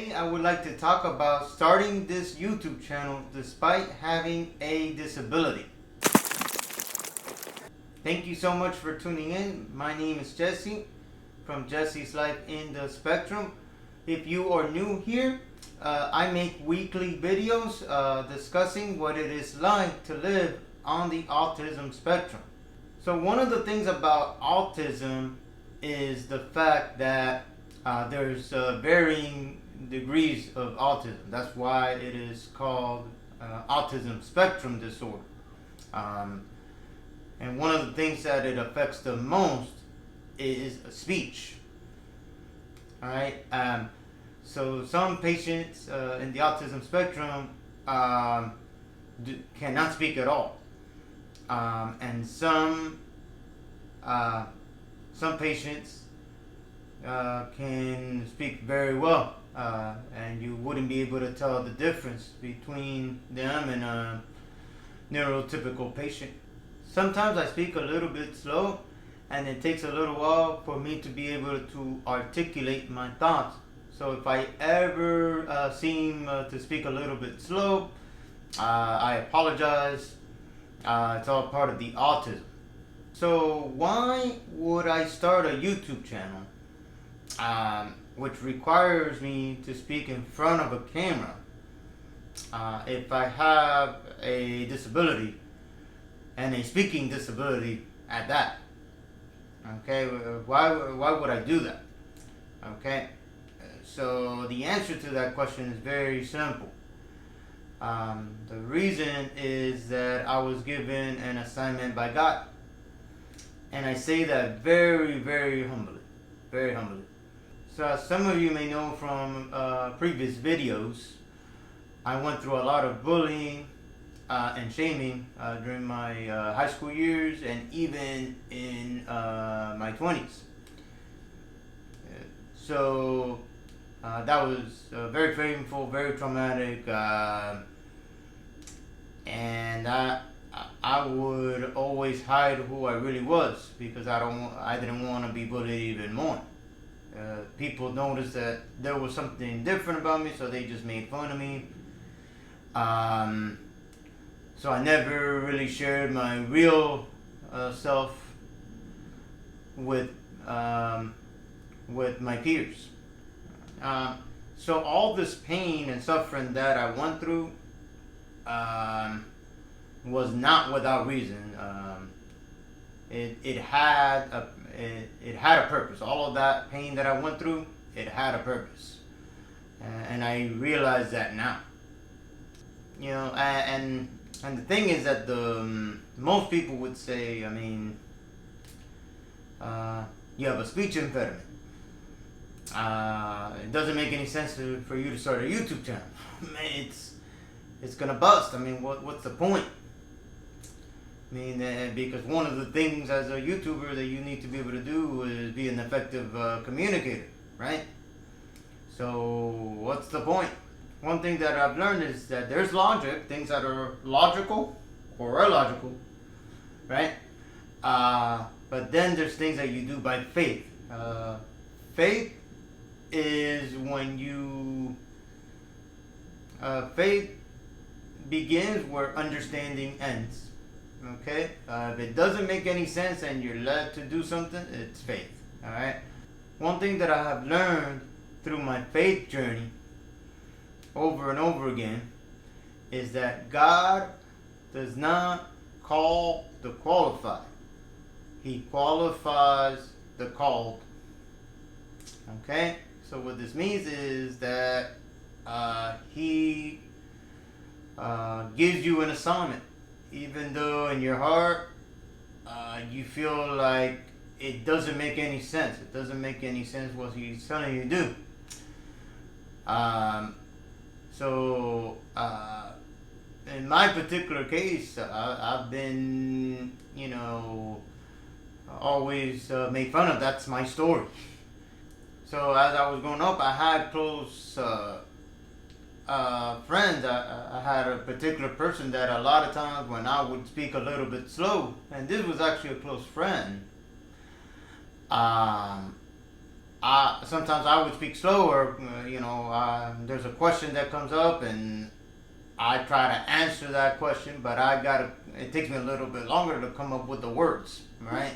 Today I would like to talk about starting this YouTube channel despite having a disability. Thank you so much for tuning in. My name is Jesse from Jesse's Life in the Spectrum. If you are new here, I make weekly videos discussing what it is like to live on the autism spectrum. So one of the things about autism is the fact that there's varying degrees of autism. That's why it is called autism spectrum disorder. And one of the things that it affects the most is speech. All right. So some patients in the autism spectrum cannot speak at all, and some patients can speak very well, and you wouldn't be able to tell the difference between them and a neurotypical patient. Sometimes I speak a little bit slow, and it takes a little while for me to be able to articulate my thoughts. So if I ever seem to speak a little bit slow, I apologize. It's all part of the autism. So why would I start a YouTube channel which requires me to speak in front of a camera if I have a disability, and a speaking disability at that? Okay, why would I do that? Okay, so the answer to that question is very simple. The reason is that I was given an assignment by God, and I say that very, very humbly, very humbly. So as some of you may know from previous videos, I went through a lot of bullying and shaming during my high school years and even in my 20s. So that was very painful, very traumatic, and I would always hide who I really was because I didn't want to be bullied even more. People noticed that there was something different about me, so they just made fun of me. So I never really shared my real self with my peers. So all this pain and suffering that I went through was not without reason. It had a purpose. All of that pain that I went through, it had a purpose, and I realize that now. You know, and the thing is that most people would say, I mean, you have a speech impediment. It doesn't make any sense for you to start a YouTube channel. Man, it's gonna bust. I mean, what's the point? I mean, because one of the things as a YouTuber that you need to be able to do is be an effective communicator, right? So what's the point? One thing that I've learned is that there's logic, things that are logical or illogical, right? But then there's things that you do by faith. Faith is when faith begins where understanding ends. Okay? If it doesn't make any sense and you're led to do something, it's faith. Alright? One thing that I have learned through my faith journey over and over again is that God does not call the qualified. He qualifies the called. Okay? So what this means is that He gives you an assignment, even though in your heart you feel like it doesn't make any sense. It doesn't make any sense what He's telling you to do. So in my particular case, I've been, always made fun of. That's my story. So as I was growing up, I had close friends. I had a particular person that a lot of times when I would speak a little bit slow, and this was actually a close friend, sometimes I would speak slower. There's a question that comes up, and I try to answer that question, but it takes me a little bit longer to come up with the words, right?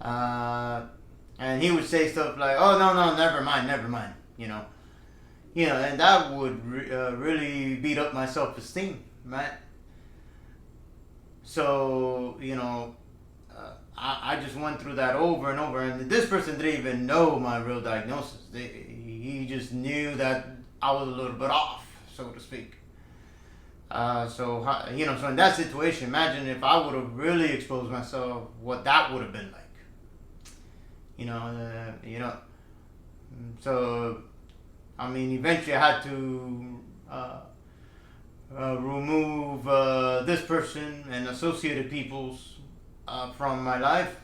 And he would say stuff like, "Oh, no, never mind," and that would really beat up my self-esteem, right? So, I just went through that over and over, and this person didn't even know my real diagnosis. He just knew that I was a little bit off, so to speak. So in that situation, imagine if I would have really exposed myself, what that would have been like. So, I mean, eventually I had to remove this person and associated peoples from my life.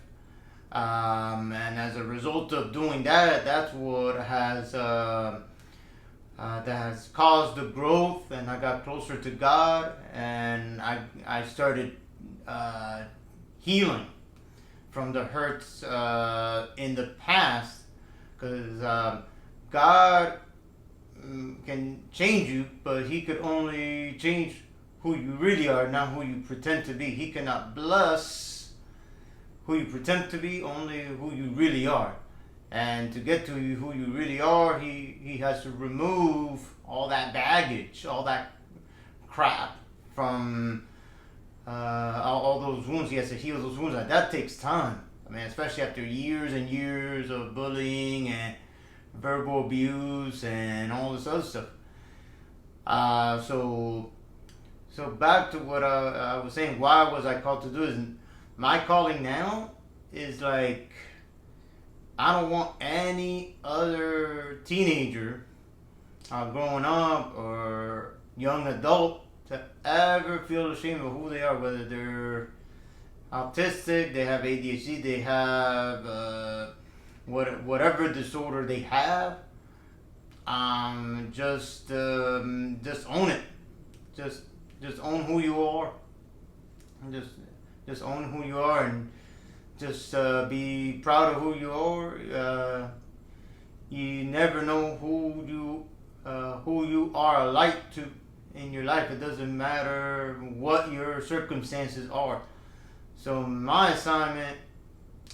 And as a result of doing that, that's what that has caused the growth, and I got closer to God, and I started healing from the hurts in the past, because God can change you, but He could only change who you really are, not who you pretend to be. He cannot bless who you pretend to be, only who you really are. And to get to who you really are, he has to remove all that baggage, all that crap from all those wounds. He has to heal those wounds. That takes time. I mean, especially after years and years of bullying and verbal abuse and all this other stuff. So back to what I was saying. Why was I called to do this? My calling now is like, I don't want any other teenager growing up or young adult to ever feel ashamed of who they are, whether they're autistic, they have ADHD, they have whatever disorder they have. Just own it. Just own who you are. Just own who you are, and just be proud of who you are. You never know who you are a light to in your life. It doesn't matter what your circumstances are. So my assignment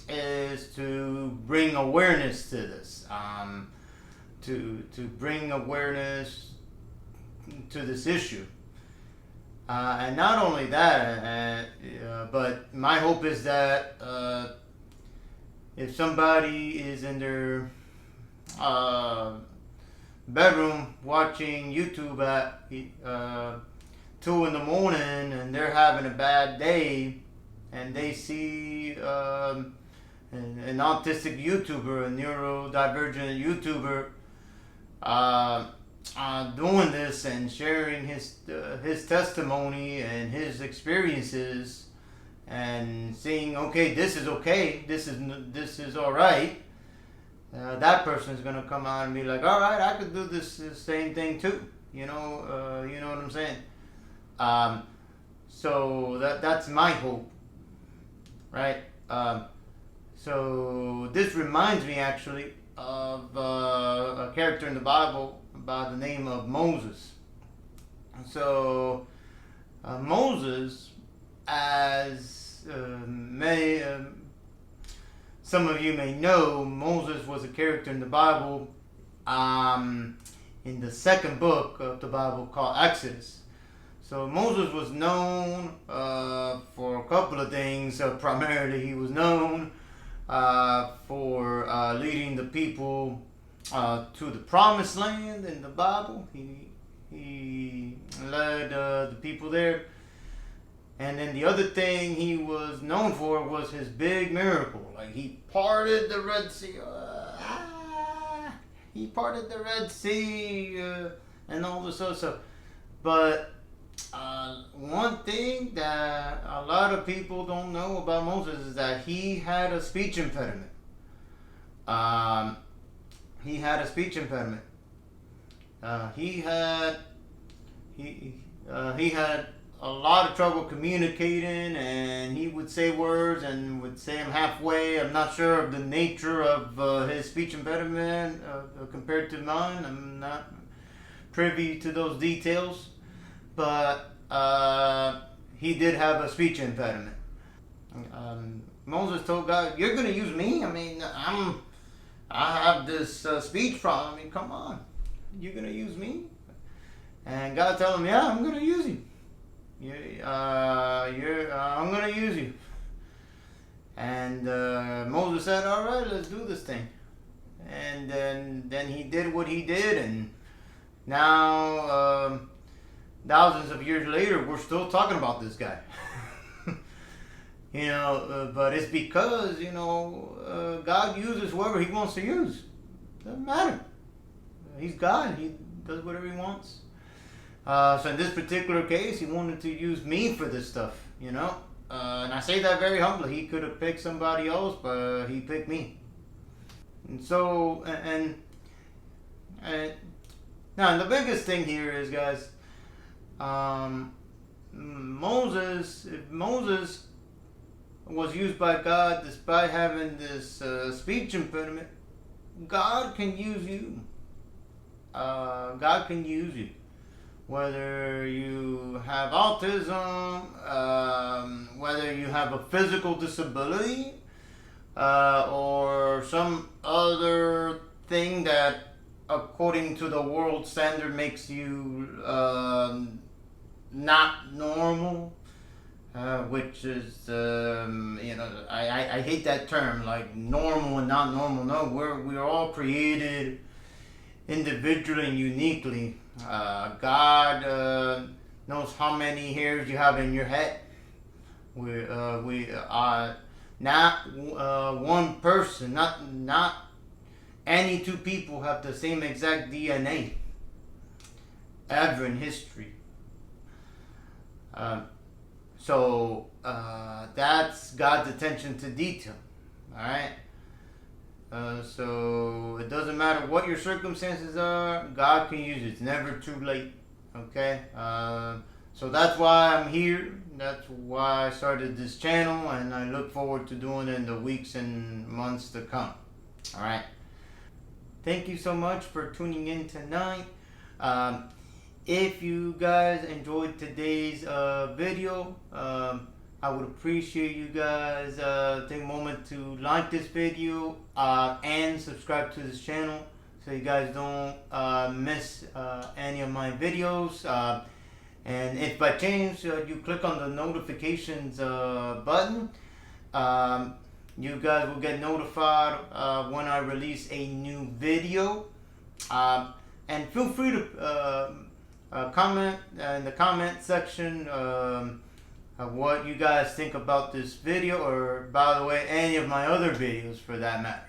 is to bring awareness to this, to bring awareness to this issue. And not only that, but my hope is that if somebody is in their bedroom watching YouTube at 2 in the morning and they're having a bad day, and they see an autistic YouTuber, a neurodivergent YouTuber, doing this and sharing his testimony and his experiences, and seeing, okay, this is all right. That person's gonna come out and be like, all right, I could do this same thing too. You know what I'm saying? So that's my hope, right? So this reminds me actually of a character in the Bible by the name of Moses. So Moses, as some of you may know, Moses was a character in the Bible in the second book of the Bible called Exodus. So Moses was known for a couple of things. Primarily, he was known for leading the people to the promised land in the Bible. He led the people there. And then the other thing he was known for was his big miracle. Like, he parted the Red Sea. He parted the Red Sea and all this other stuff. But one thing that a lot of people don't know about Moses is that he had a speech impediment. He had a speech impediment. He had a lot of trouble communicating, and he would say words and would say them halfway. I'm not sure of the nature of his speech impediment compared to mine. I'm not privy to those details, but he did have a speech impediment. Moses told God, "You're going to use me? I mean, I have this speech problem. I mean, come on, you're going to use me?" And God told him, "Yeah, I'm going to use you. I'm going to use you." And Moses said, "All right, let's do this thing." And then he did what he did, and now thousands of years later, we're still talking about this guy. But it's because God uses whoever He wants to use. Doesn't matter. He's God. He does whatever He wants. So in this particular case, He wanted to use me for this stuff. And I say that very humbly. He could have picked somebody else, but He picked me. And so, and now the biggest thing here is, guys, Moses was used by God despite having this speech impediment. God can use you. God can use you. Whether you have autism, whether you have a physical disability, or some other thing that, according to the world standard, makes you not normal. Which is, I hate that term, like normal and not normal. No, we're all created individually and uniquely. God knows how many hairs you have in your head. We are not one person, not any two people have the same exact DNA ever in history. So that's God's attention to detail. All right. So it doesn't matter what your circumstances are. God can use it. It's never too late. Okay. So that's why I'm here. That's why I started this channel, and I look forward to doing it in the weeks and months to come. All right. Thank you so much for tuning in tonight. If you guys enjoyed today's video, I would appreciate you guys take a moment to like this video and subscribe to this channel so you guys don't miss any of my videos. And if by chance you click on the notifications button, you guys will get notified when I release a new video. And feel free to comment in the comment section what you guys think about this video, or by the way, any of my other videos for that matter.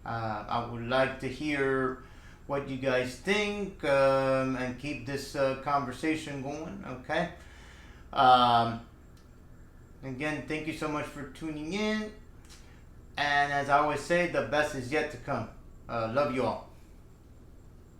I would like to hear what you guys think and keep this conversation going. Okay. Again, thank you so much for tuning in, and as I always say, the best is yet to come. Love you all.